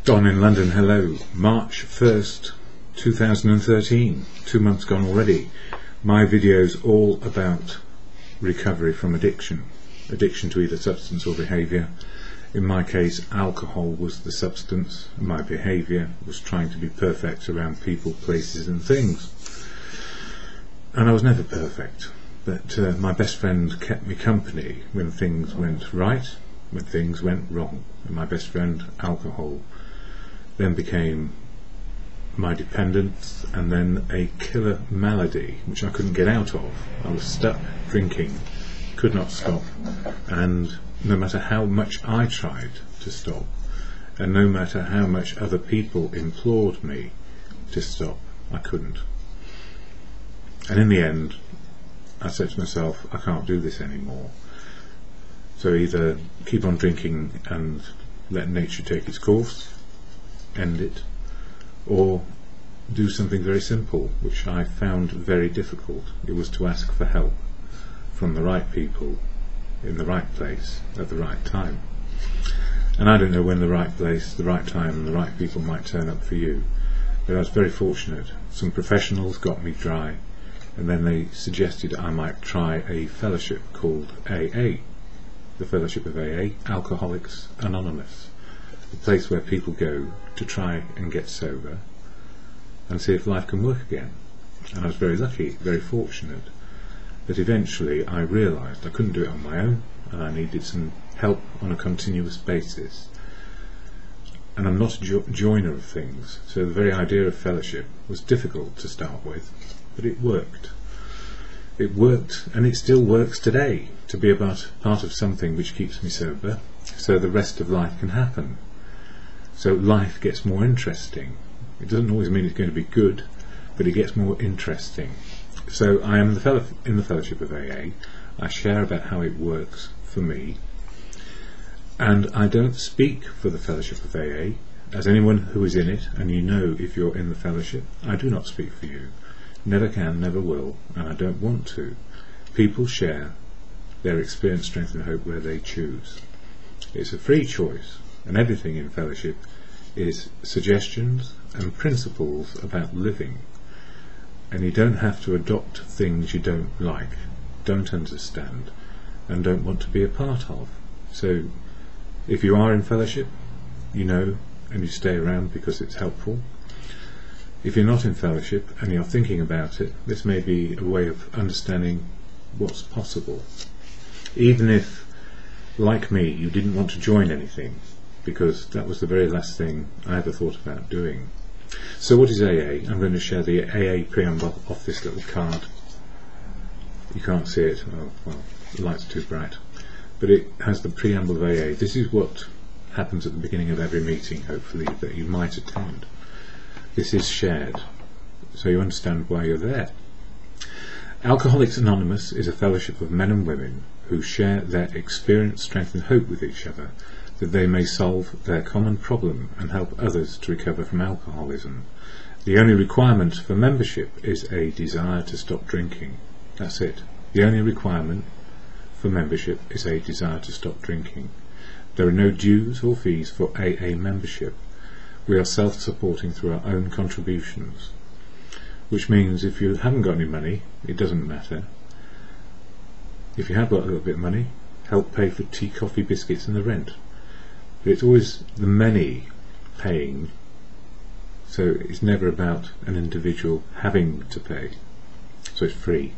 Don in London, hello. March 1st, 2013, 2 months gone already. My video's all about recovery from addiction to either substance or behaviour. In my case, alcohol was the substance, and my behaviour was trying to be perfect around people, places and things. And I was never perfect, but my best friend kept me company when things went right, when things went wrong. And my best friend, alcohol, then became my dependence, and then a killer malady which I couldn't get out of. I was stuck drinking, could not stop, and no matter how much I tried to stop, and no matter how much other people implored me to stop, I couldn't. And in the end I said to myself, I can't do this anymore. So either keep on drinking and let nature take its course, end it, or do something very simple, which I found very difficult. It was to ask for help from the right people in the right place at the right time. And I don't know when the right place, the right time and the right people might turn up for you, but I was very fortunate. Some professionals got me dry, and then they suggested I might try a fellowship called AA, the Fellowship of AA, Alcoholics Anonymous, a place where people go to try and get sober and see if life can work again. And I was very lucky, very fortunate, that eventually I realised I couldn't do it on my own, and I needed some help on a continuous basis. And I'm not a joiner of things, so the very idea of fellowship was difficult to start with, but it worked. It worked, and it still works today, to be about part of something which keeps me sober, so the rest of life can happen. So life gets more interesting. It doesn't always mean it's going to be good, but it gets more interesting. So I am in the Fellowship of AA. I share about how it works for me, and I don't speak for the Fellowship of AA. As anyone who is in it, and you know if you're in the fellowship, I do not speak for you. Never can, never will, and I don't want to. People share their experience, strength and hope where they choose. It's a free choice, and everything in fellowship is suggestions and principles about living. And you don't have to adopt things you don't like, don't understand, and don't want to be a part of. So if you are in fellowship, you know, and you stay around because it's helpful. If you're not in fellowship and you're thinking about it, this may be a way of understanding what's possible. Even if, like me, you didn't want to join anything, because that was the very last thing I ever thought about doing. So what is AA? I'm going to share the AA preamble off this little card. You can't see it, oh, well, the light's too bright, but it has the preamble of AA. This is what happens at the beginning of every meeting, hopefully, that you might attend. This is shared, so you understand why you're there. Alcoholics Anonymous is a fellowship of men and women who share their experience, strength and hope with each other, that they may solve their common problem and help others to recover from alcoholism. The only requirement for membership is a desire to stop drinking. That's it. The only requirement for membership is a desire to stop drinking. There are no dues or fees for AA membership. We are self-supporting through our own contributions, which means if you haven't got any money, it doesn't matter. If you have got a little bit of money, help pay for tea, coffee, biscuits and the rent. But it's always the many paying, so it's never about an individual having to pay, so it's free.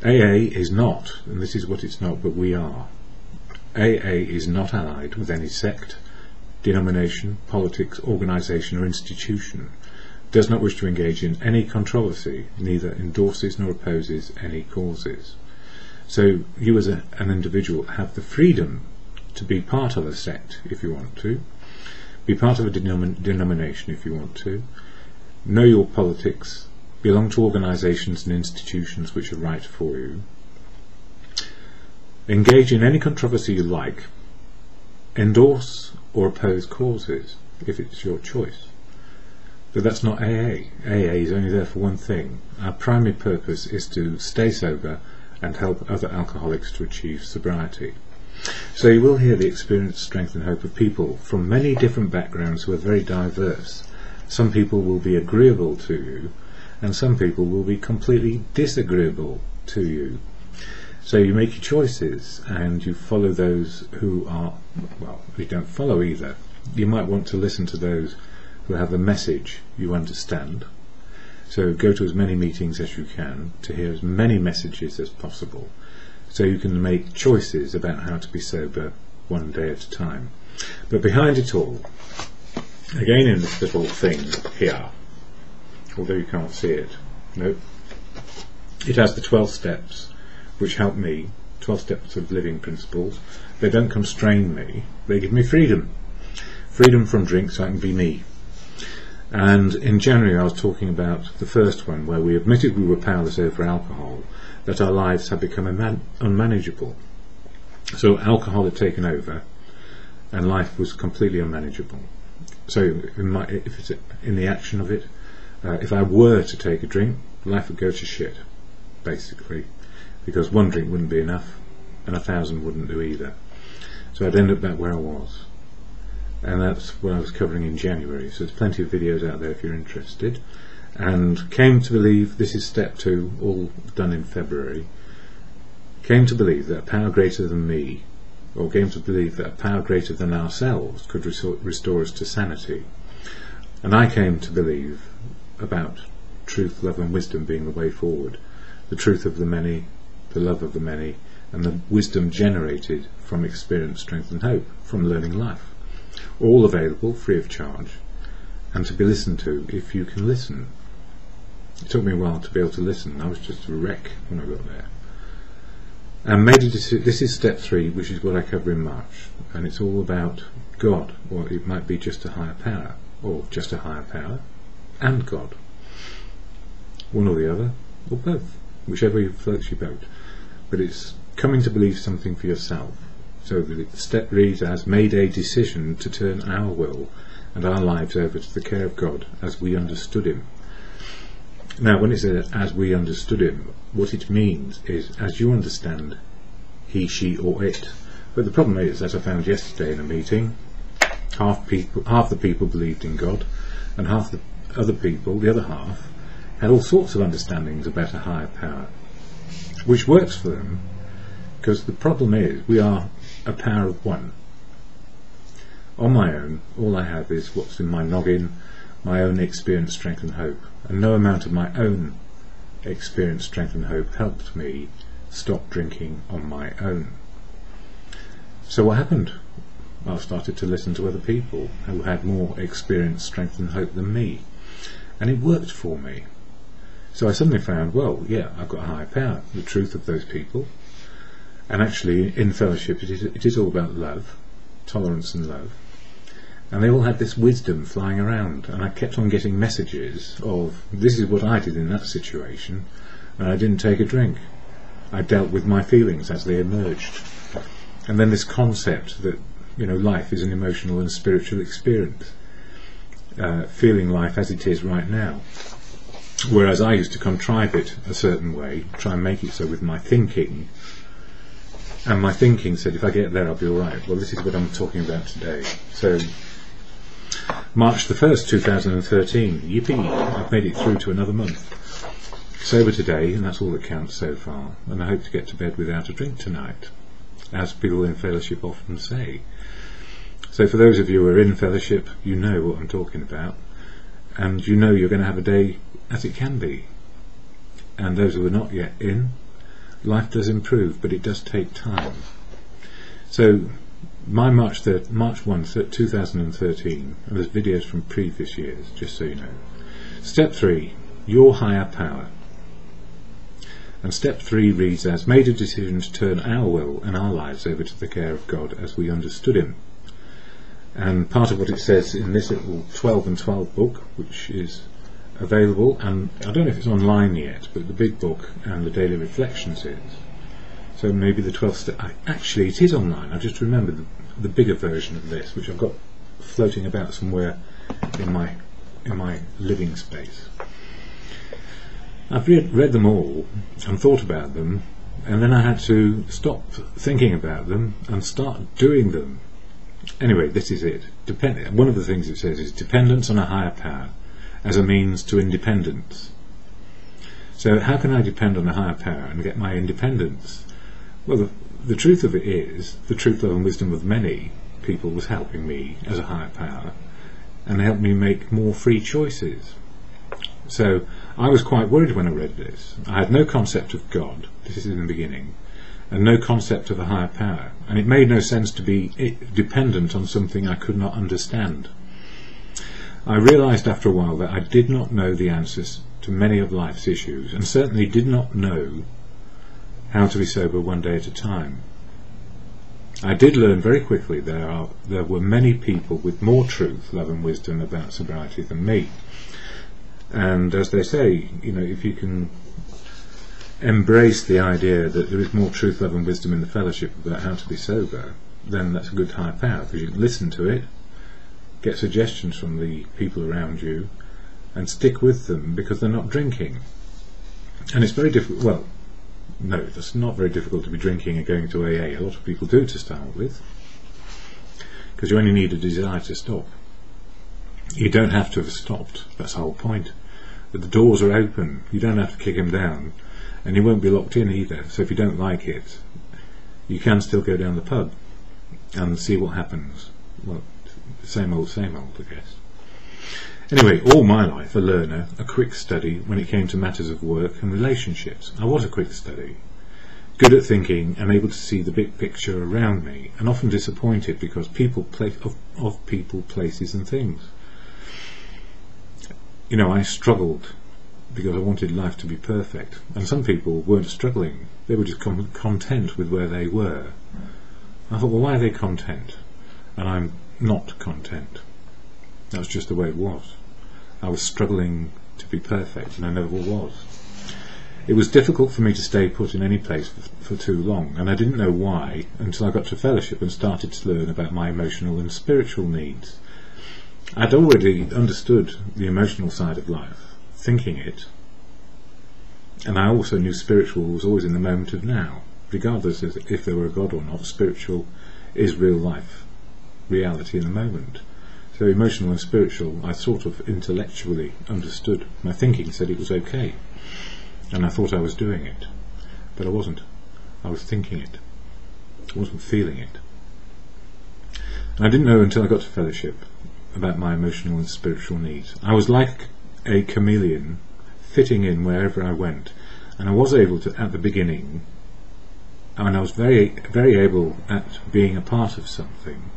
AA is not, and this is what it's not, but we are. AA is not allied with any sect, denomination, politics, organisation or institution, does not wish to engage in any controversy, neither endorses nor opposes any causes. So you as an individual have the freedom to be part of a sect if you want to, be part of a denomination if you want to, know your politics, belong to organisations and institutions which are right for you, engage in any controversy you like, endorse or oppose causes if it's your choice. But that's not AA. AA is only there for one thing. Our primary purpose is to stay sober and help other alcoholics to achieve sobriety. So you will hear the experience, strength and hope of people from many different backgrounds who are very diverse. Some people will be agreeable to you, and some people will be completely disagreeable to you. So you make your choices, and you follow those who are, well, you don't follow either. You might want to listen to those who have a message you understand. So go to as many meetings as you can to hear as many messages as possible, so you can make choices about how to be sober one day at a time. But behind it all, again in this little thing here, although you can't see it, nope, it has the 12 steps which help me, 12 steps of living principles. They don't constrain me, they give me freedom. Freedom from drink so I can be me. And in January I was talking about the first one, where we admitted we were powerless over alcohol, that our lives had become unmanageable. So alcohol had taken over and life was completely unmanageable. So if it's in the action of it, if I were to take a drink, life would go to shit, basically, because one drink wouldn't be enough and 1,000 wouldn't do either. So I'd end up back where I was. And that's what I was covering in January, so there's plenty of videos out there if you're interested. And came to believe, this is step 2, all done in February, came to believe that a power greater than me, or came to believe that a power greater than ourselves could restore us to sanity. And I came to believe about truth, love and wisdom being the way forward. The truth of the many, the love of the many, and the wisdom generated from experience, strength and hope, from learning life. All available free of charge, and to be listened to if you can listen. It took me a while to be able to listen. I was just a wreck when I got there. And made a decision. This is step 3, which is what I cover in March, and it's all about God, or it might be just a higher power, or just a higher power and God, one or the other, or both, whichever floats your boat. But it's coming to believe something for yourself. So the step reads as, made a decision to turn our will and our lives over to the care of God as we understood him. Now when it says as we understood him, what it means is as you understand he, she or it. But the problem is, as I found yesterday in a meeting, half the people believed in God, and half the other people, the other half, had all sorts of understandings about a higher power, which works for them, because the problem is we are a power of one. On my own, all I have is what's in my noggin, my own experience, strength and hope, and no amount of my own experience, strength and hope helped me stop drinking on my own. So what happened? I started to listen to other people who had more experience, strength and hope than me, and it worked for me. So I suddenly found, well, yeah, I've got a higher power, the truth of those people. And actually in fellowship it is all about love, tolerance and love, and they all had this wisdom flying around, and I kept on getting messages of, this is what I did in that situation, and I didn't take a drink. I dealt with my feelings as they emerged. And then this concept that, you know, life is an emotional and spiritual experience, feeling life as it is right now. Whereas I used to contrive it a certain way, try and make it so with my thinking, and my thinking said if I get there I'll be alright. Well, this is what I'm talking about today. So March the 1st 2013, yippee, I've made it through to another month. Sober today, and that's all that counts so far, and I hope to get to bed without a drink tonight, as people in fellowship often say. So for those of you who are in fellowship, you know what I'm talking about, and you know you're going to have a day as it can be. And those who are not yet in, life does improve, but it does take time. So my March 1, 2013, and there's videos from previous years, just so you know. Step 3, your higher power. And step 3 reads as, made a decision to turn our will and our lives over to the care of God as we understood him. And part of what it says in this little 12 and 12 book, which is available, and I don't know if it's online yet, but the big book and the daily reflections is. So maybe the 12th step, actually it is online. I just remembered the bigger version of this, which I've got floating about somewhere in my living space. I've read them all and thought about them, and then I had to stop thinking about them and start doing them. Anyway, this is it. One of the things it says is dependence on a higher power as a means to independence. So how can I depend on a higher power and get my independence? Well, the truth of it is, the truth, love and wisdom of many people was helping me as a higher power and helped me make more free choices. So I was quite worried when I read this. I had no concept of God, this is in the beginning, and no concept of a higher power, and it made no sense to be dependent on something I could not understand. I realised after a while that I did not know the answers to many of life's issues, and certainly did not know how to be sober one day at a time. I did learn very quickly there were many people with more truth, love and wisdom about sobriety than me. And as they say, if you can embrace the idea that there is more truth, love and wisdom in the fellowship about how to be sober, then that's a good higher power, because you can listen to it, get suggestions from the people around you, and stick with them because they're not drinking. And it's very difficult. Well, no, it's not very difficult to be drinking and going to AA. A lot of people do to start with, because you only need a desire to stop. You don't have to have stopped. That's the whole point. But the doors are open. You don't have to kick them down, and you won't be locked in either. So if you don't like it, you can still go down the pub and see what happens. Well, same old, I guess. Anyway, all my life a learner, a quick study when it came to matters of work and relationships. I was a quick study, good at thinking and able to see the big picture around me, and often disappointed because of people, places and things. I struggled because I wanted life to be perfect, and some people weren't struggling, they were just content with where they were. I thought, well, why are they content and I'm not content? That was just the way it was. I was struggling to be perfect, and I never was. It was difficult for me to stay put in any place for too long, and I didn't know why until I got to fellowship and started to learn about my emotional and spiritual needs. I'd already understood the emotional side of life, thinking it, and I also knew spiritual was always in the moment of now. Regardless of if there were a God or not, spiritual is real life, reality in the moment. So emotional and spiritual I sort of intellectually understood. My thinking said it was okay, and I thought I was doing it, but I wasn't. I was thinking it, I wasn't feeling it. And I didn't know until I got to fellowship about my emotional and spiritual needs. I was like a chameleon, fitting in wherever I went, and I was able to, at the beginning, and I was very, very able at being a part of something,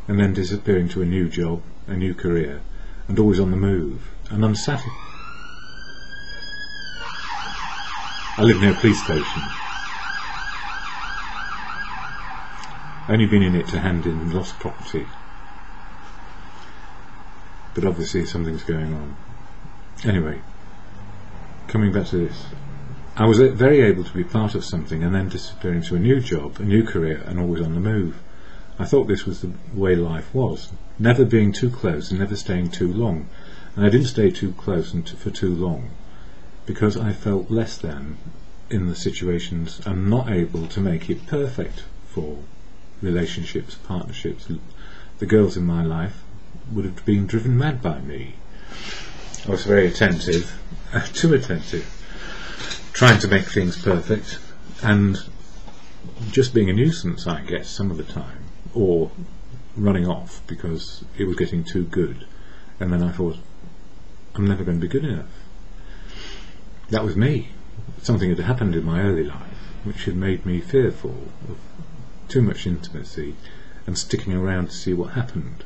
and then disappearing to a new job, a new career, and always on the move, and unsatisfied. I live near a police station. Only been in it to hand in lost property, but obviously something's going on. Anyway, coming back to this, I was very able to be part of something and then disappearing to a new job, a new career, and always on the move. I thought this was the way life was, never being too close and never staying too long. And I didn't stay too close and for too long, because I felt less than in the situations and not able to make it perfect for relationships, partnerships. The girls in my life would have been driven mad by me. I was very attentive, too attentive, trying to make things perfect, and just being a nuisance, I guess, some of the time, or running off because it was getting too good, and then I thought, I'm never going to be good enough. That was me. Something had happened in my early life which had made me fearful of too much intimacy and sticking around to see what happened.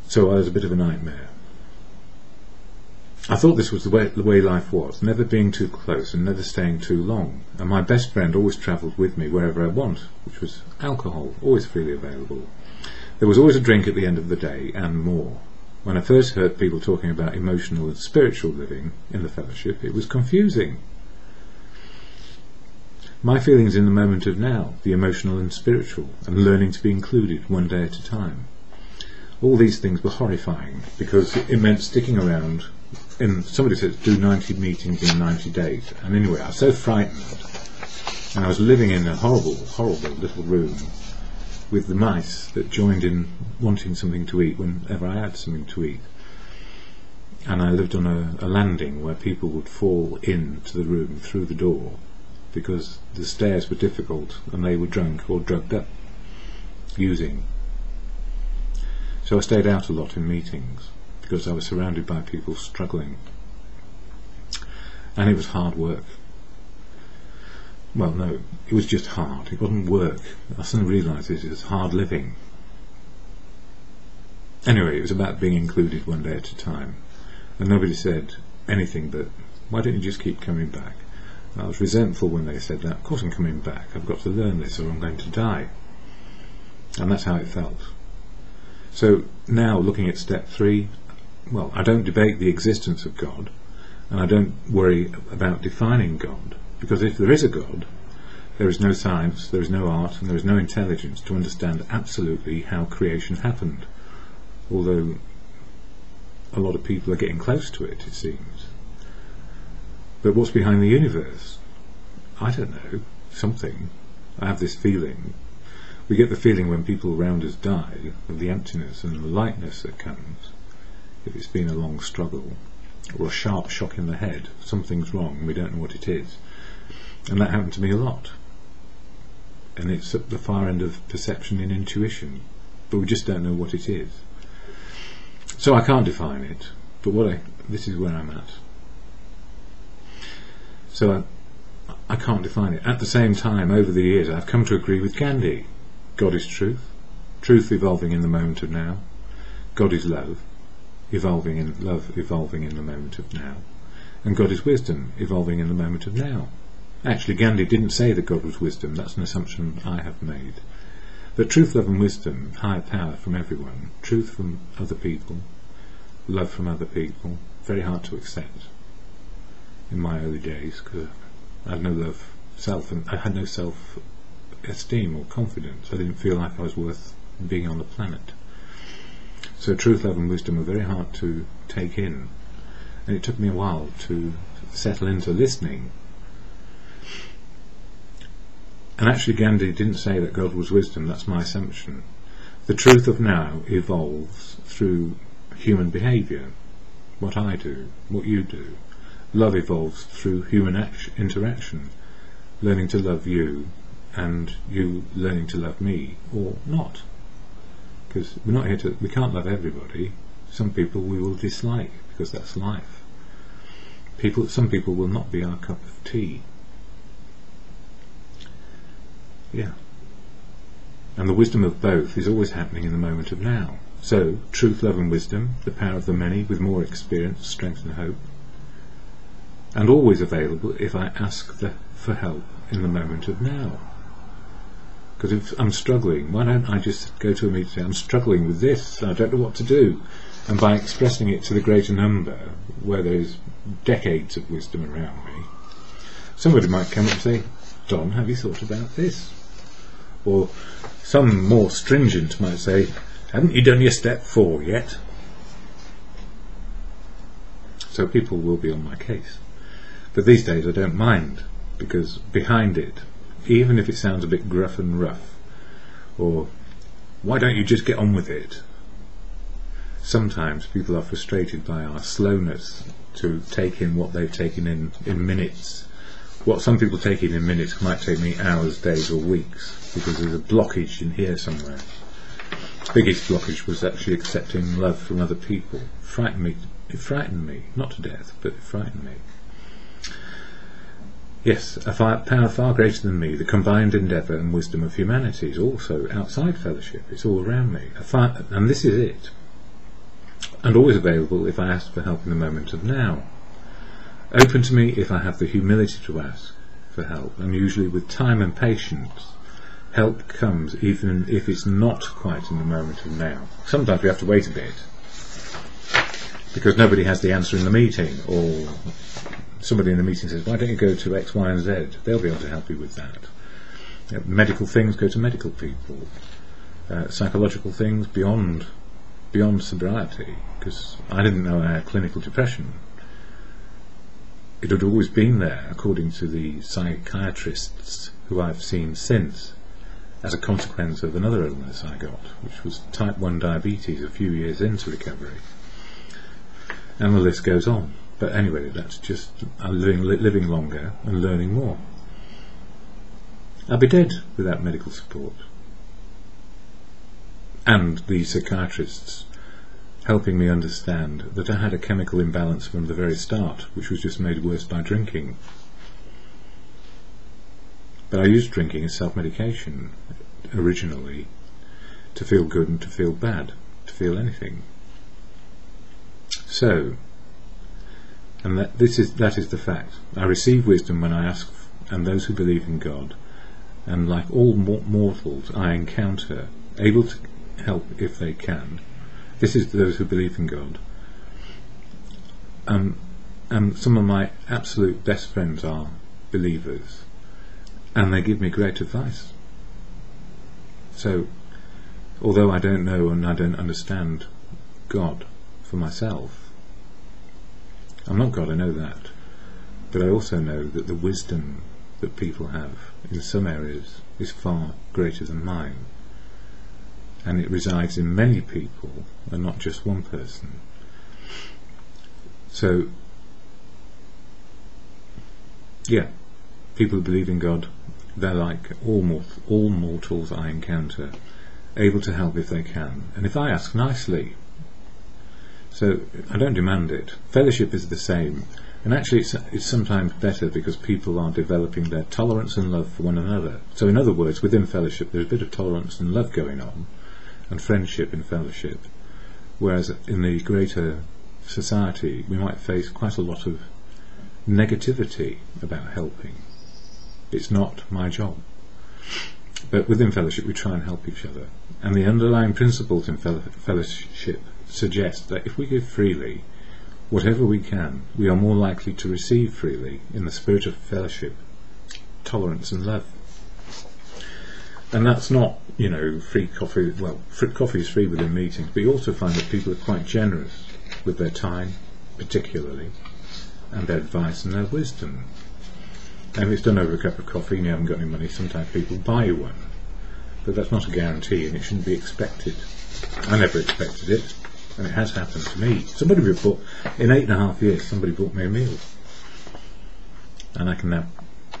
So I was a bit of a nightmare. I thought this was the way life was, never being too close and never staying too long, and my best friend always travelled with me wherever I want, which was alcohol, always freely available. There was always a drink at the end of the day, and more. When I first heard people talking about emotional and spiritual living in the fellowship, it was confusing. My feelings in the moment of now, the emotional and spiritual, and learning to be included one day at a time. All these things were horrifying because it meant sticking around. And somebody said do 90 meetings in 90 days. And anyway, I was so frightened, and I was living in a horrible, horrible little room with the mice that joined in wanting something to eat whenever I had something to eat. And I lived on a landing where people would fall into the room through the door because the stairs were difficult and they were drunk or drugged up using. So I stayed out a lot in meetings because I was surrounded by people struggling, and it was hard work. Well, no, it was just hard. It wasn't work. I suddenly realised it was hard living. Anyway, it was about being included one day at a time, and nobody said anything but, why don't you just keep coming back? And I was resentful when they said that. Of course I'm coming back. I've got to learn this or I'm going to die. And that's how it felt. So now, looking at step 3, well, I don't debate the existence of God, and I don't worry about defining God, because if there is a God, there is no science, there is no art, and there is no intelligence to understand absolutely how creation happened, although a lot of people are getting close to it, it seems. But what's behind the universe? I don't know. Something. I have this feeling. We get the feeling when people around us die of the emptiness and the lightness that comes. If it's been a long struggle or a sharp shock in the head, something's wrong and we don't know what it is. And that happened to me a lot. And it's at the far end of perception and intuition, but we just don't know what it is. So I can't define it, but this is where I'm at. So I can't define it. At the same time, over the years, I've come to agree with Gandhi. God is truth, truth evolving in the moment of now. God is love, evolving in the moment of now. And God is wisdom, evolving in the moment of now. Actually, Gandhi didn't say that God was wisdom. That's an assumption I have made. But truth, love and wisdom, higher power from everyone, truth from other people, love from other people, very hard to accept in my early days, because I had no love, I had no self-esteem or confidence. I didn't feel like I was worth being on the planet. So truth, love and wisdom are very hard to take in, and it took me a while to settle into listening. And actually Gandhi didn't say that God was wisdom, that's my assumption. The truth of now evolves through human behaviour, what I do, what you do. Love evolves through human interaction, learning to love you and you learning to love me, or not. Because we're not here we can't love everybody. Some people we will dislike, because that's life. Some people will not be our cup of tea. Yeah. And the wisdom of both is always happening in the moment of now. So, truth, love and wisdom, the power of the many with more experience, strength and hope. And always available if I ask for help in the moment of now. Because if I'm struggling, why don't I just go to a meeting and say, I'm struggling with this, I don't know what to do. And by expressing it to the greater number, where there's decades of wisdom around me, somebody might come up and say, Don, have you thought about this? Or some more stringent might say, haven't you done your step 4 yet? So people will be on my case. But these days I don't mind, because behind it, even if it sounds a bit gruff and rough, or why don't you just get on with it? Sometimes people are frustrated by our slowness to take in what they've taken in minutes. What some people take in minutes might take me hours, days or weeks, because there's a blockage in here somewhere. The biggest blockage was actually accepting love from other people. It frightened me, not to death, but it frightened me. Yes, a power far greater than me, the combined endeavour and wisdom of humanity is also outside fellowship, it's all around me, and this is it, and always available if I ask for help in the moment of now. Open to me if I have the humility to ask for help, and usually with time and patience, help comes even if it's not quite in the moment of now. Sometimes we have to wait a bit, because nobody has the answer in the meeting, or somebody in the meeting says, why don't you go to X, Y and Z? They'll be able to help you with that. Medical things, go to medical people. Psychological things, beyond beyond sobriety, because I didn't know I had clinical depression. It had always been there, according to the psychiatrists who I've seen since, as a consequence of another illness I got, which was type 1 diabetes a few years into recovery. And the list goes on. But anyway, that's just living longer and learning more. I'd be dead without medical support. And the psychiatrists helping me understand that I had a chemical imbalance from the very start, which was just made worse by drinking. But I used drinking as self-medication originally, to feel good and to feel bad, to feel anything. So, and that is the fact. I receive wisdom when I ask, and those who believe in God, and like all mortals I encounter, able to help if they can. This is those who believe in God. And some of my absolute best friends are believers, and they give me great advice. So, although I don't know and I don't understand God for myself, I'm not God, I know that, but I also know that the wisdom that people have in some areas is far greater than mine, and it resides in many people and not just one person. So yeah, people who believe in God, they're like all mortals I encounter, able to help if they can, and if I ask nicely. So I don't demand it. Fellowship is the same, and actually it's sometimes better because people are developing their tolerance and love for one another. So in other words, within fellowship there's a bit of tolerance and love going on, and friendship in fellowship, whereas in the greater society we might face quite a lot of negativity about helping. It's not my job. But within fellowship we try and help each other, and the underlying principles in fellowship suggest that if we give freely, whatever we can, we are more likely to receive freely in the spirit of fellowship, tolerance and love. And that's not, free coffee. Well, coffee is free within meetings, but you also find that people are quite generous with their time, particularly, and their advice and their wisdom. And if it's done over a cup of coffee and you haven't got any money, sometimes people buy you one. But that's not a guarantee, and it shouldn't be expected. I never expected it, and it has happened to me. Somebody bought, in 8.5 years, somebody bought me a meal, and I can now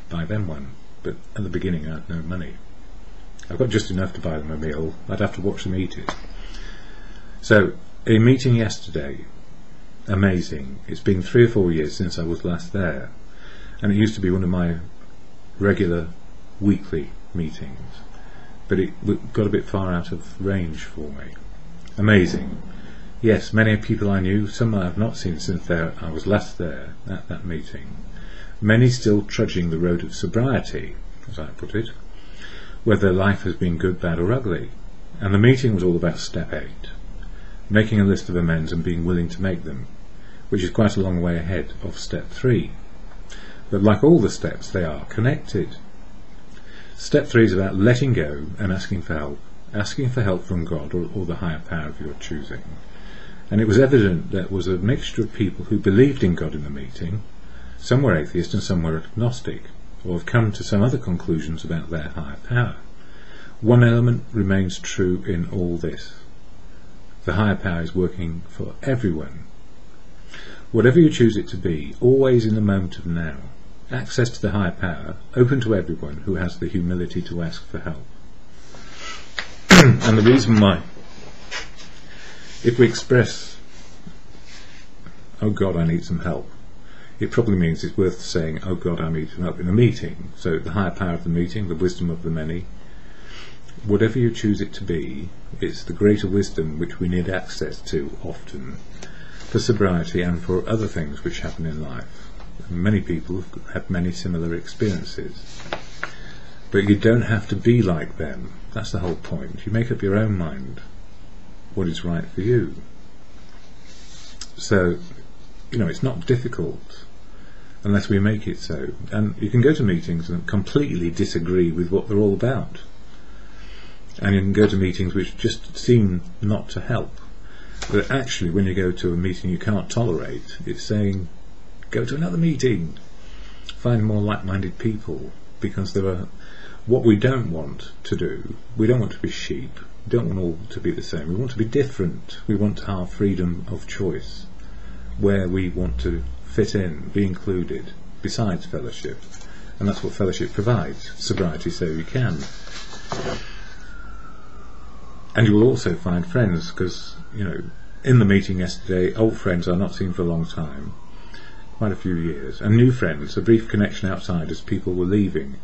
buy them one. But at the beginning I had no money. I've got just enough to buy them a meal. I'd have to watch them eat it. So, a meeting yesterday, amazing. It's been 3 or 4 years since I was last there, and it used to be one of my regular weekly meetings, but it got a bit far out of range for me. Amazing. Yes, many people I knew, some I have not seen since I was last there at that meeting. Many still trudging the road of sobriety, as I put it, whether life has been good, bad or ugly. And the meeting was all about step 8, making a list of amends and being willing to make them, which is quite a long way ahead of step 3. But like all the steps, they are connected. Step 3 is about letting go and asking for help from God or the higher power of your choosing. And it was evident there was a mixture of people who believed in God in the meeting. Some were atheist and some were agnostic, or have come to some other conclusions about their higher power. One element remains true in all this. The higher power is working for everyone. Whatever you choose it to be, always in the moment of now. Access to the higher power, open to everyone who has the humility to ask for help. And the reason why, if we express, oh God, I need some help, it probably means it's worth saying, oh God, I need some help in a meeting. So the higher power of the meeting, the wisdom of the many, whatever you choose it to be, it's the greater wisdom which we need access to often for sobriety and for other things which happen in life. Many people have many similar experiences, but you don't have to be like them. That's the whole point. You make up your own mind what is right for you. So, it's not difficult unless we make it so. And you can go to meetings and completely disagree with what they're all about, and you can go to meetings which just seem not to help. But actually, when you go to a meeting you can't tolerate, it's saying, go to another meeting, find more like-minded people, because there are, what we don't want to do, we don't want to be sheep, we don't want all to be the same, we want to be different, we want our freedom of choice, where we want to fit in, be included, besides fellowship. And that's what fellowship provides, sobriety so you can. And you will also find friends, because, you know, in the meeting yesterday, old friends I've not seen for a long time, quite a few years, and new friends, a brief connection outside as people were leaving.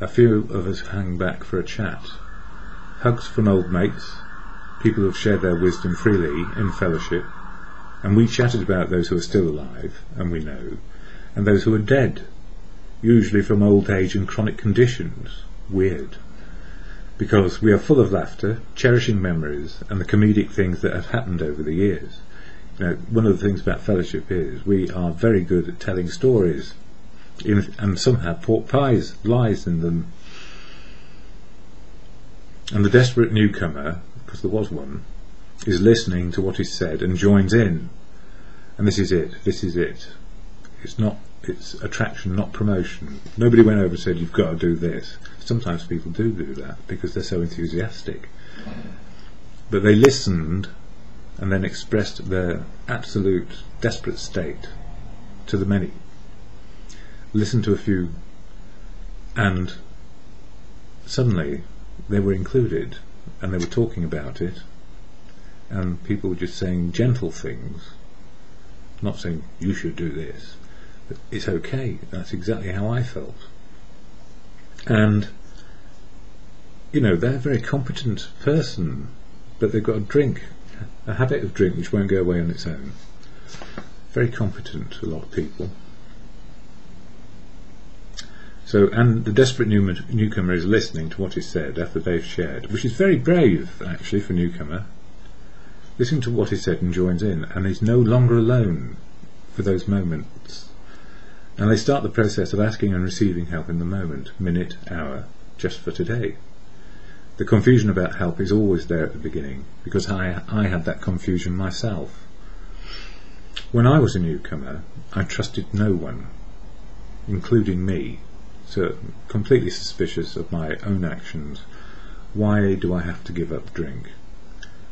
A few of us hang back for a chat. Hugs from old mates, people who have shared their wisdom freely in fellowship, and we chatted about those who are still alive, and we know, and those who are dead, usually from old age and chronic conditions. Weird. Because we are full of laughter, cherishing memories, and the comedic things that have happened over the years. You know, one of the things about fellowship is we are very good at telling stories, and some have pork pies, lies in them. And the desperate newcomer, because there was one, is listening to what is said and joins in. And this is it. It's attraction, not promotion. Nobody went over and said, you've got to do this. Sometimes people do that because they're so enthusiastic. But they listened and then expressed their absolute desperate state to the many. Listened to a few, and suddenly they were included, and they were talking about it, and people were just saying gentle things, not saying you should do this, but it's okay. That's exactly how I felt. And you know, they're a very competent person, but they've got a habit of drink which won't go away on its own. Very competent, a lot of people. So, and the desperate newcomer is listening to what is said after they've shared, which is very brave actually for a newcomer. Listening to what is said and joins in, and is no longer alone for those moments. And they start the process of asking and receiving help in the moment, minute, hour, just for today. The confusion about help is always there at the beginning, because I had that confusion myself. When I was a newcomer, I trusted no one, including me, so completely suspicious of my own actions. Why do I have to give up drink?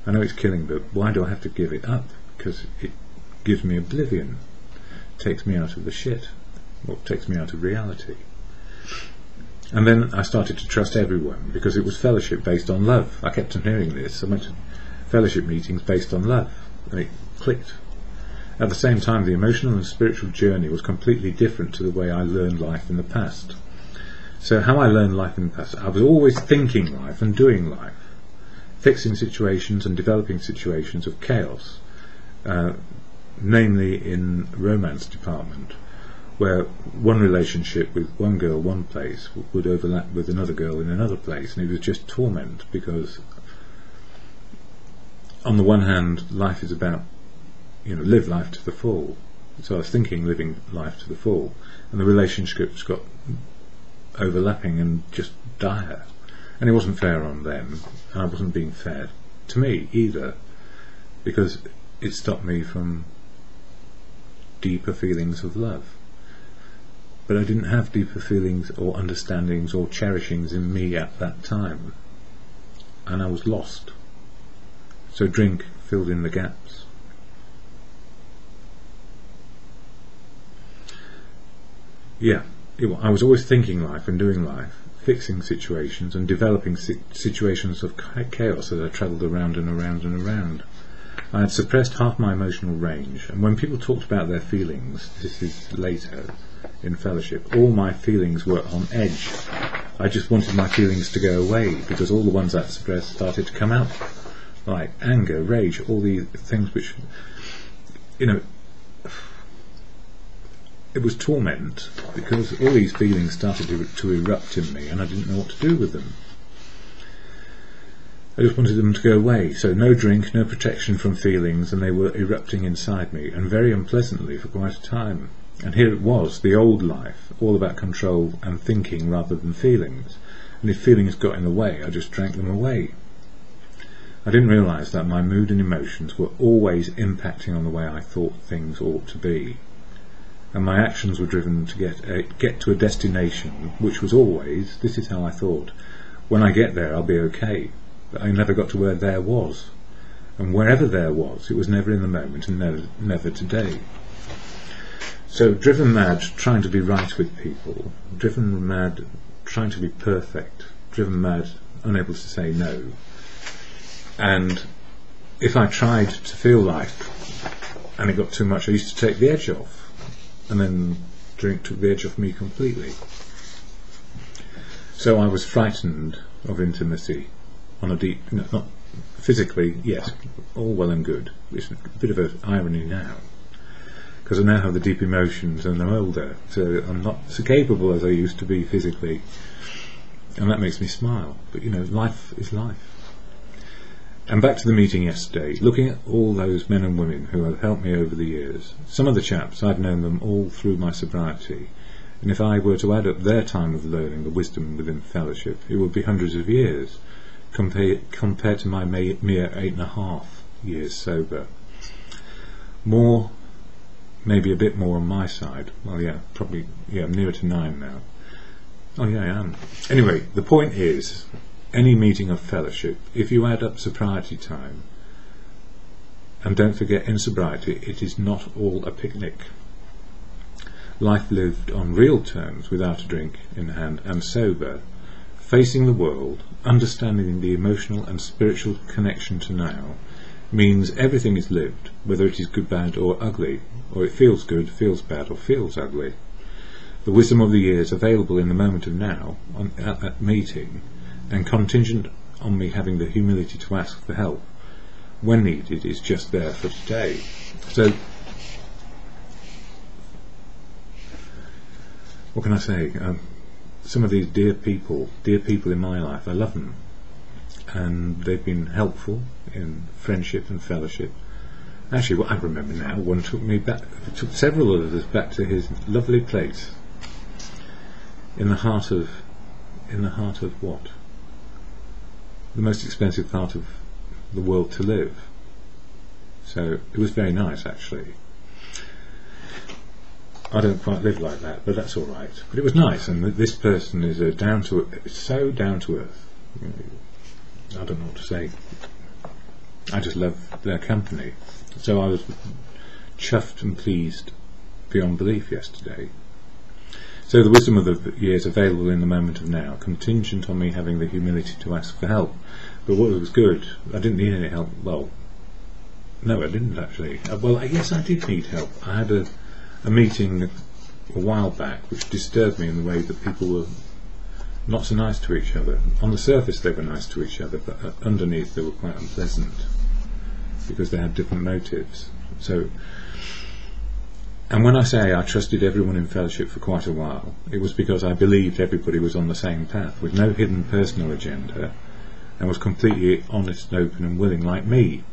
I know it's killing, but why do I have to give it up? Because it gives me oblivion, takes me out of the shit, or takes me out of reality. And then I started to trust everyone, because it was fellowship based on love. I kept on hearing this. I went to fellowship meetings based on love, and it clicked. At the same time, the emotional and spiritual journey was completely different to the way I learned life in the past. So how I learned life in the past, I was always thinking life and doing life, fixing situations and developing situations of chaos, namely in romance department, where one relationship with one girl one place would overlap with another girl in another place, and it was just torment, because on the one hand life is about, you know, live life to the full. So I was thinking living life to the full, and the relationships got overlapping and just dire, and it wasn't fair on them, and I wasn't being fair to me either, because it stopped me from deeper feelings of love. But I didn't have deeper feelings or understandings or cherishings in me at that time, and I was lost. So drink filled in the gaps. Yeah, I was always thinking life and doing life, fixing situations and developing situations of chaos as I travelled around and around and around. I had suppressed half my emotional range, and when people talked about their feelings, this is later in fellowship, all my feelings were on edge. I just wanted my feelings to go away, because all the ones I suppressed started to come out, like anger, rage, all these things which, you know, it was torment, because all these feelings started to erupt in me, and I didn't know what to do with them. I just wanted them to go away, so no drink, no protection from feelings, and they were erupting inside me, and very unpleasantly for quite a time. And here it was, the old life, all about control and thinking rather than feelings, and if feelings got in the way, I just drank them away. I didn't realise that my mood and emotions were always impacting on the way I thought things ought to be, and my actions were driven to get to a destination which was always, this is how I thought, when I get there I'll be okay. But I never got to where there was, and wherever there was, it was never in the moment and never today. So driven mad trying to be right with people, driven mad trying to be perfect, driven mad unable to say no. And if I tried to feel life and it got too much, I used to take the edge off, and then drink took the edge off me completely. So I was frightened of intimacy on a deep, not physically, yes, all well and good. It's a bit of an irony now, because I now have the deep emotions and I'm older, so I'm not so capable as I used to be physically, and that makes me smile. But you know, life is life. And back to the meeting yesterday, looking at all those men and women who have helped me over the years. Some of the chaps, I've known them all through my sobriety, and if I were to add up their time of learning the wisdom within fellowship, it would be hundreds of years compared to my mere 8.5 years sober. More, maybe a bit more on my side. Well, yeah, probably, yeah, I'm nearer to 9 now. Oh yeah, I am. Anyway, the point is, any meeting of fellowship, if you add up sobriety time, and don't forget in sobriety it is not all a picnic. Life lived on real terms, without a drink in hand and sober, facing the world, understanding the emotional and spiritual connection to now, means everything is lived, whether it is good, bad or ugly, or it feels good, feels bad or feels ugly. The wisdom of the years available in the moment of now at that meeting, and contingent on me having the humility to ask for help when needed, is just there for today. So what can I say? Some of these dear people in my life, I love them, and they've been helpful in friendship and fellowship. Actually, what I remember now, one took several of us back to his lovely place in the heart of what? The most expensive part of the world to live. So it was very nice, actually. I don't quite live like that, but that's all right. But it was nice, and this person is so down to earth. I don't know what to say. I just love their company. So I was chuffed and pleased beyond belief yesterday. So the wisdom of the years available in the moment of now, contingent on me having the humility to ask for help. But what was good, I didn't need any help. Well, no, I didn't actually. Well, yes, I did need help. I had a meeting a while back which disturbed me in the way that people were not so nice to each other. On the surface they were nice to each other, but underneath they were quite unpleasant because they had different motives. So, and when I say I trusted everyone in fellowship for quite a while, it was because I believed everybody was on the same path with no hidden personal agenda, and was completely honest and open and willing like me.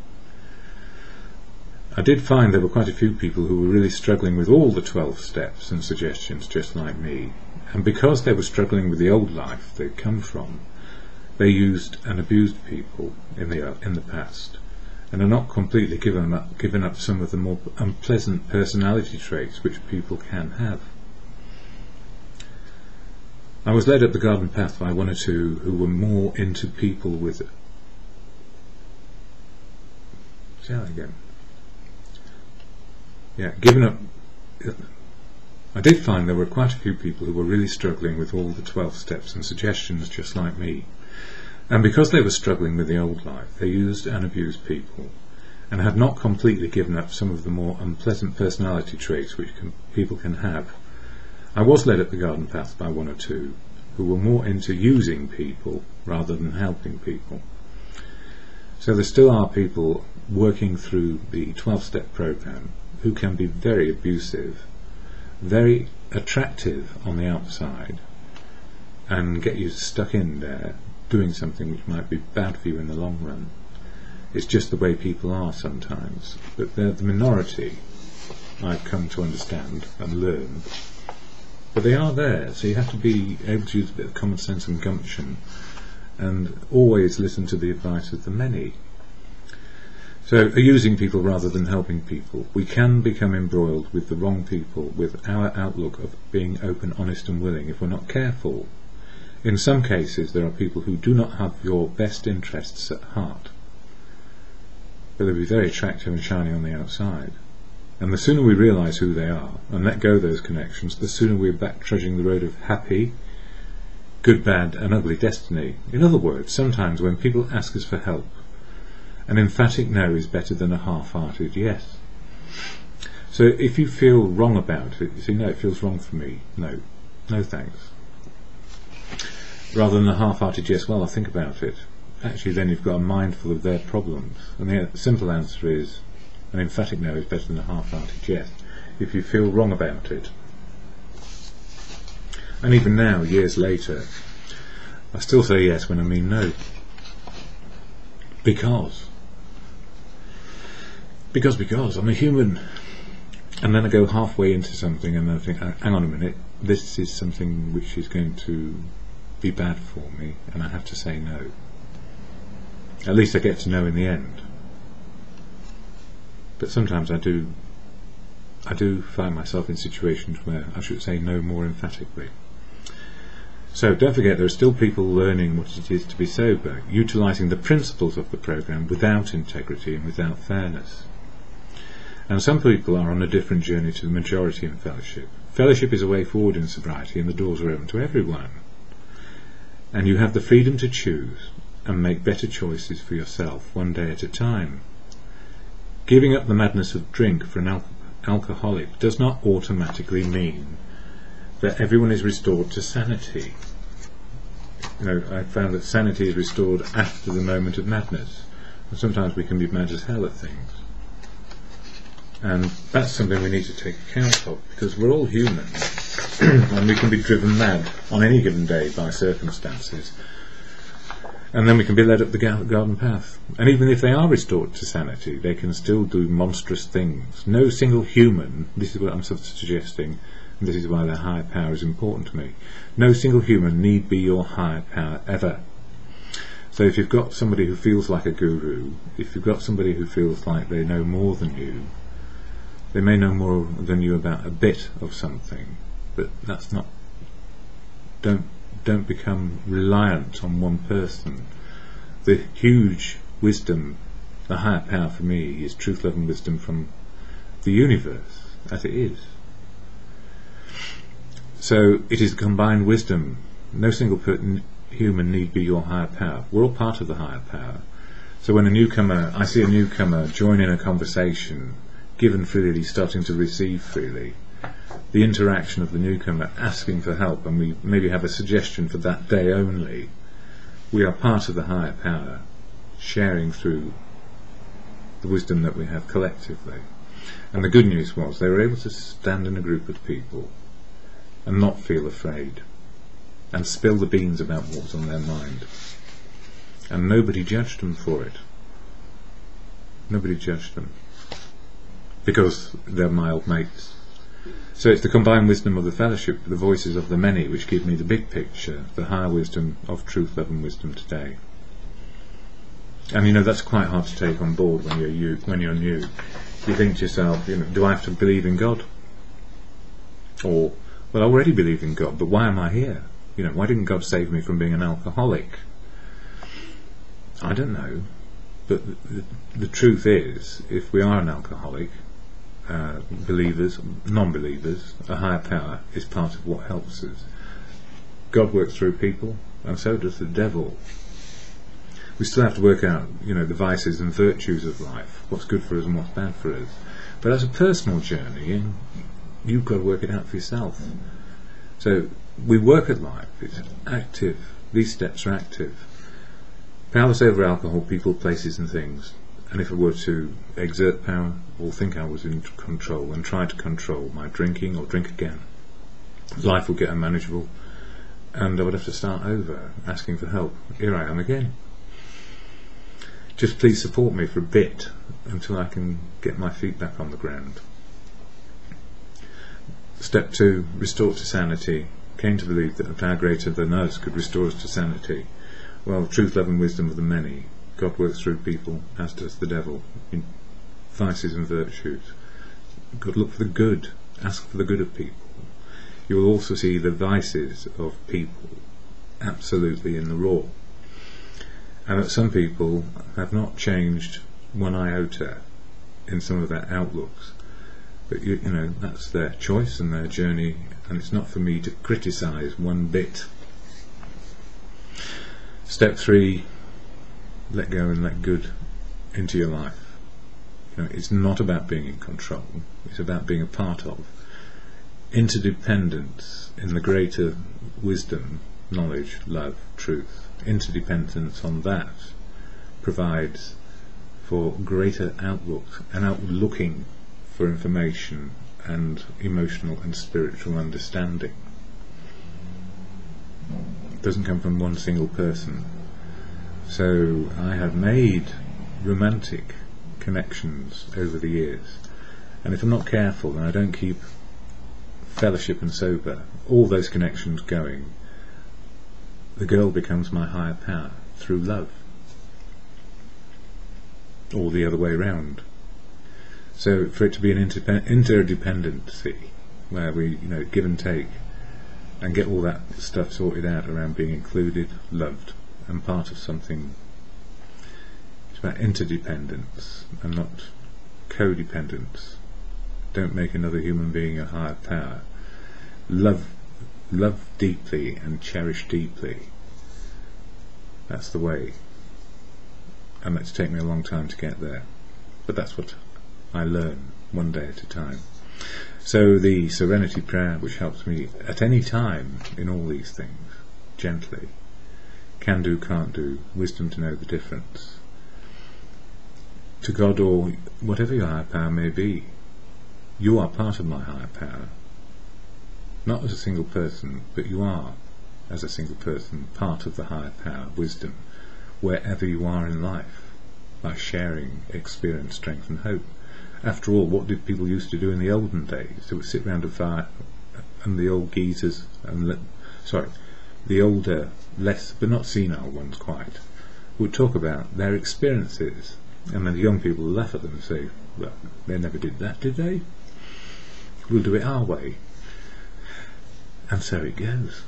I did find there were quite a few people who were really struggling with all the 12 steps and suggestions just like me, and because they were struggling with the old life they'd come from, they used and abused people in the past, and are not completely given up some of the more unpleasant personality traits which people can have. I was led up the garden path by one or two who were more into people with... Say that again. Yeah, given up... I did find there were quite a few people who were really struggling with all the 12 steps and suggestions just like me. And because they were struggling with the old life, they used and abused people, and had not completely given up some of the more unpleasant personality traits which people can have. I was led up the garden path by one or two who were more into using people rather than helping people. So there still are people working through the 12-step program who can be very abusive, very attractive on the outside, and get you stuck in there doing something which might be bad for you in the long run. It's just the way people are sometimes, but they're the minority, I've come to understand and learn. But they are there, so you have to be able to use a bit of common sense and gumption, and always listen to the advice of the many. So, using people rather than helping people. We can become embroiled with the wrong people, with our outlook of being open, honest and willing, if we're not careful. In some cases there are people who do not have your best interests at heart, but they'll be very attractive and shiny on the outside. And the sooner we realise who they are and let go of those connections, the sooner we're back trudging the road of happy, good, bad and ugly destiny. In other words, sometimes when people ask us for help, an emphatic no is better than a half-hearted yes. So if you feel wrong about it, you say, no, it feels wrong for me, no thanks. Rather than a half-hearted yes, well, I'll think about it. Actually, then you've got a mind full of their problems. And the simple answer is, an emphatic no is better than a half-hearted yes, if you feel wrong about it. And even now, years later, I still say yes when I mean no. Because I'm a human. And then I go halfway into something and I think, hang on a minute, this is something which is going to be bad for me, and I have to say no. At least I get to know in the end. But sometimes I do find myself in situations where I should say no more emphatically. So don't forget, there are still people learning what it is to be sober, utilising the principles of the programme without integrity and without fairness. And some people are on a different journey to the majority in fellowship. Fellowship is a way forward in sobriety, and the doors are open to everyone. And you have the freedom to choose and make better choices for yourself, one day at a time. Giving up the madness of drink for an alcoholic does not automatically mean that everyone is restored to sanity. I found that sanity is restored after the moment of madness, and sometimes we can be mad as hell at things. And that's something we need to take account of, because we're all human and we can be driven mad on any given day by circumstances, and then we can be led up the garden path. And even if they are restored to sanity, they can still do monstrous things. No single human, this is what I'm suggesting, and this is why the higher power is important to me, no single human need be your higher power ever. So if you've got somebody who feels like a guru, if you've got somebody who feels like they know more than you, they may know more than you about a bit of something, but that's not, don't become reliant on one person. The huge wisdom, the higher power for me, is truth, love and wisdom from the universe as it is. So it is combined wisdom. No single human need be your higher power. We're all part of the higher power. So when I see a newcomer join in a conversation, given freely, starting to receive freely, the interaction of the newcomer asking for help, and we maybe have a suggestion for that day only, we are part of the higher power, sharing through the wisdom that we have collectively. And the good news was they were able to stand in a group of people and not feel afraid and spill the beans about what was on their mind, and nobody judged them for it. Nobody judged them, because they're my old mates. So it's the combined wisdom of the fellowship, the voices of the many, which give me the big picture, the higher wisdom of truth, love and wisdom today. And that's quite hard to take on board when you're new. You think to yourself, do I have to believe in God? Or, well, I already believe in God, but why am I here? Why didn't God save me from being an alcoholic? I don't know. But the truth is, if we are an alcoholic, believers, non-believers, a higher power is part of what helps us. God works through people, and so does the devil. We still have to work out, the vices and virtues of life, what's good for us and what's bad for us. But as a personal journey, you've got to work it out for yourself. So we work at life, it's active, these steps are active. Powerless over alcohol, people, places and things. And if I were to exert power or think I was in control and try to control my drinking or drink again, life would get unmanageable and I would have to start over, asking for help. Here I am again. Just please support me for a bit until I can get my feet back on the ground. Step 2, restored to sanity. Came to believe that a power greater than us could restore us to sanity. Well, truth, love and wisdom of the many. God works through people, as does the devil, in vices and virtues. You've got to look for the good, ask for the good of people. You will also see the vices of people absolutely in the raw, and that some people have not changed one iota in some of their outlooks, but you know, that's their choice and their journey, and it's not for me to criticise one bit. Step 3, let go and let good into your life. You know, it's not about being in control, it's about being a part of. Interdependence in the greater wisdom, knowledge, love, truth. Interdependence on that provides for greater outlook and outlooking for information and emotional and spiritual understanding. It doesn't come from one single person. So I have made romantic connections over the years, and if I'm not careful and I don't keep fellowship and sober, all those connections going, the girl becomes my higher power through love, or the other way round. So for it to be an interdependency where we, you know, give and take and get all that stuff sorted out around being included, loved and part of something, it's about interdependence and not codependence. Don't make another human being a higher power. Love deeply and cherish deeply. That's the way. And it's taken me a long time to get there, but that's what I learn one day at a time. So the serenity prayer, which helps me at any time in all these things, gently, can do, can't do, wisdom to know the difference. To God, or whatever your higher power may be, you are part of my higher power, not as a single person, but you are, as a single person, part of the higher power, wisdom, wherever you are in life, by sharing experience, strength and hope. After all, what did people used to do in the olden days? They would sit round a fire, and the old geezers, and the older, less, but not senile ones quite, would talk about their experiences, and then the young people laugh at them and say, well, they never did that, did they? We'll do it our way. And so it goes.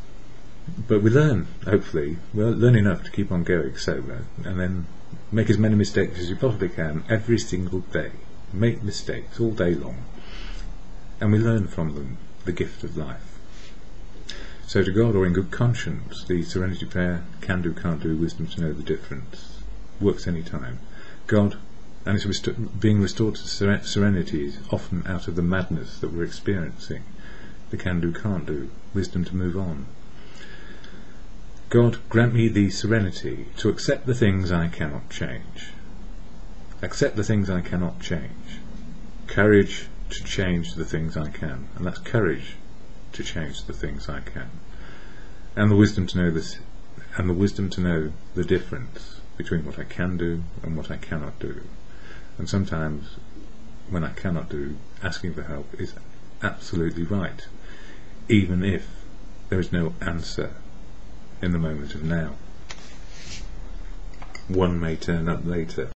But we learn, hopefully, we'll learn enough to keep on going sober, and then make as many mistakes as you possibly can every single day. Make mistakes all day long, and we learn from them the gift of life. So to God, or in good conscience, the serenity prayer, can do, can't do, wisdom to know the difference, works any time. God, and it's being restored to serenity is often out of the madness that we're experiencing. The can do, can't do, wisdom to move on. God, grant me the serenity to accept the things I cannot change. Accept the things I cannot change. Courage to change the things I can, and that's courage to change the things I can. And the wisdom to know this, and the wisdom to know the difference between what I can do and what I cannot do. And sometimes, when I cannot do, asking for help is absolutely right, even if there is no answer in the moment of now. One may turn up later.